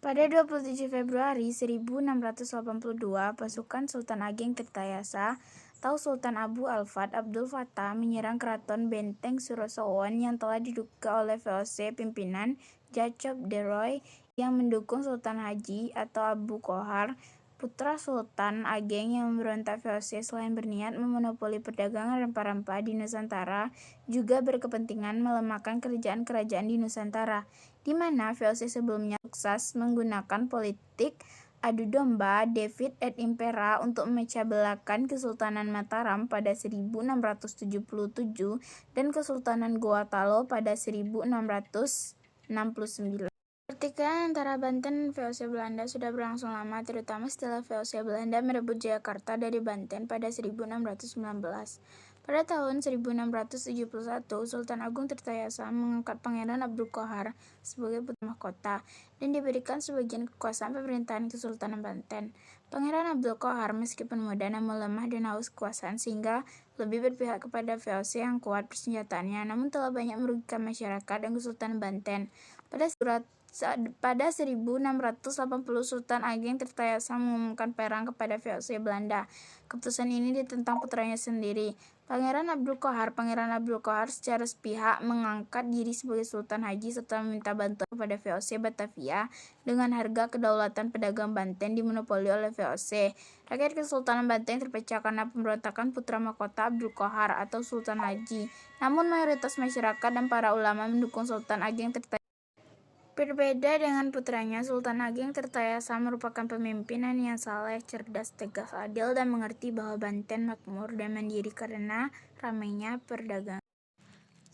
Pada 27 Februari 1682, pasukan Sultan Ageng Tirtayasa atau Sultan Abu Al-Fat Abdul Fattah menyerang keraton Benteng Surosowan yang telah diduga oleh VOC pimpinan Jacob de Roy yang mendukung Sultan Haji atau Abu Kohar, putra Sultan Ageng yang memberontak. VOC selain berniat memonopoli perdagangan rempah-rempah di Nusantara, juga berkepentingan melemahkan kerajaan-kerajaan di Nusantara, di mana VOC sebelumnya sukses menggunakan politik adu domba Divide et Impera untuk memecah belahkan Kesultanan Mataram pada 1677 dan Kesultanan Goa Talo pada 1669. Pertikaian antara Banten dan VOC Belanda sudah berlangsung lama, terutama setelah VOC Belanda merebut Jakarta dari Banten pada 1619. Pada tahun 1671, Sultan Agung Tirtayasa mengangkat Pangeran Abdul Qahar sebagai putra mahkota dan diberikan sebagian kekuasaan pemerintahan Kesultanan Banten. Pangeran Abdul Qahar meskipun muda namun lemah dan haus kekuasaan, sehingga lebih berpihak kepada VOC yang kuat persenjataannya, namun telah banyak merugikan masyarakat dan Kesultanan Banten. Pada 1680, Sultan Ageng Tirtayasa mengumumkan perang kepada VOC Belanda. Keputusan ini ditentang putranya sendiri, Pangeran Abdul Qahar. Pangeran Abdul Qahar secara sepihak mengangkat diri sebagai Sultan Haji serta meminta bantuan kepada VOC Batavia dengan harga kedaulatan pedagang Banten dimonopoli oleh VOC. Rakyat Kesultanan Banten terpecah karena pemberontakan putra mahkota Abdul Qahar atau Sultan Haji. Namun mayoritas masyarakat dan para ulama mendukung Sultan Ageng Tirtayasa. Berbeda dengan putranya, Sultan Ageng Tirtayasa merupakan pemimpin yang saleh, cerdas, tegas, adil, dan mengerti bahwa Banten makmur dan mandiri karena ramainya perdagangan.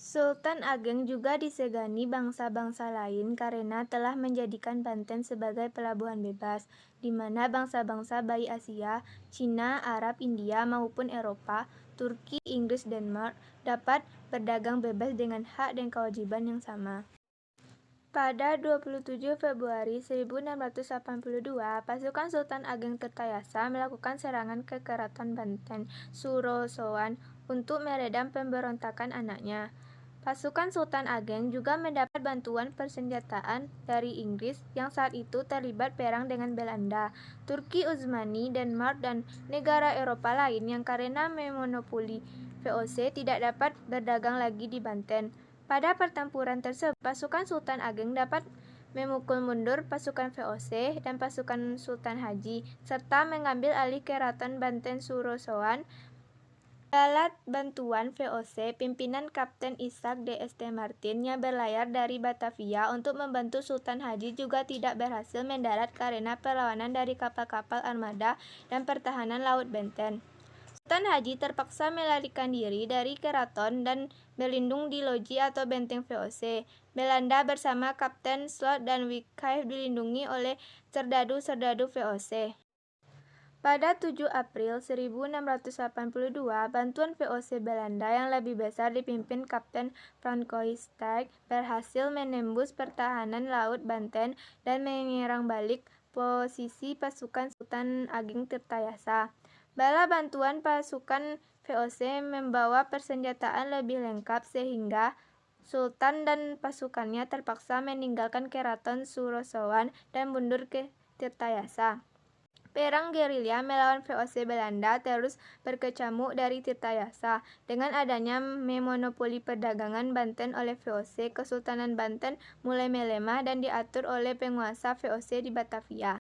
Sultan Ageng juga disegani bangsa-bangsa lain karena telah menjadikan Banten sebagai pelabuhan bebas, di mana bangsa-bangsa baik Asia, Cina, Arab, India, maupun Eropa, Turki, Inggris, Denmark dapat berdagang bebas dengan hak dan kewajiban yang sama. Pada 27 Februari 1682, pasukan Sultan Ageng Tirtayasa melakukan serangan ke Keraton Benteng Surosowan untuk meredam pemberontakan anaknya. Pasukan Sultan Ageng juga mendapat bantuan persenjataan dari Inggris yang saat itu terlibat perang dengan Belanda, Turki Utsmani, Denmark, dan negara Eropa lain yang karena memonopoli VOC tidak dapat berdagang lagi di Banten. Pada pertempuran tersebut, pasukan Sultan Ageng dapat memukul mundur pasukan VOC dan pasukan Sultan Haji, serta mengambil alih Keraton Benteng Surosowan. Alat bantuan VOC, pimpinan Kapten Ishak D.St. Martin yang berlayar dari Batavia untuk membantu Sultan Haji juga tidak berhasil mendarat karena perlawanan dari kapal-kapal armada dan pertahanan laut Banten. Sultan Haji terpaksa melarikan diri dari keraton dan berlindung di loji atau benteng VOC. Belanda bersama Kapten Slot dan Wycliffe dilindungi oleh serdadu-serdadu VOC. Pada 7 April 1682, bantuan VOC Belanda yang lebih besar dipimpin Kapten Francois Stag berhasil menembus pertahanan laut Banten dan menyerang balik posisi pasukan Sultan Ageng Tirtayasa. Bala bantuan pasukan VOC membawa persenjataan lebih lengkap sehingga Sultan dan pasukannya terpaksa meninggalkan Keraton Surosowan dan mundur ke Tirtayasa. Perang gerilya melawan VOC Belanda terus berkecamuk dari Tirtayasa. Dengan adanya memonopoli perdagangan Banten oleh VOC, Kesultanan Banten mulai melemah dan diatur oleh penguasa VOC di Batavia.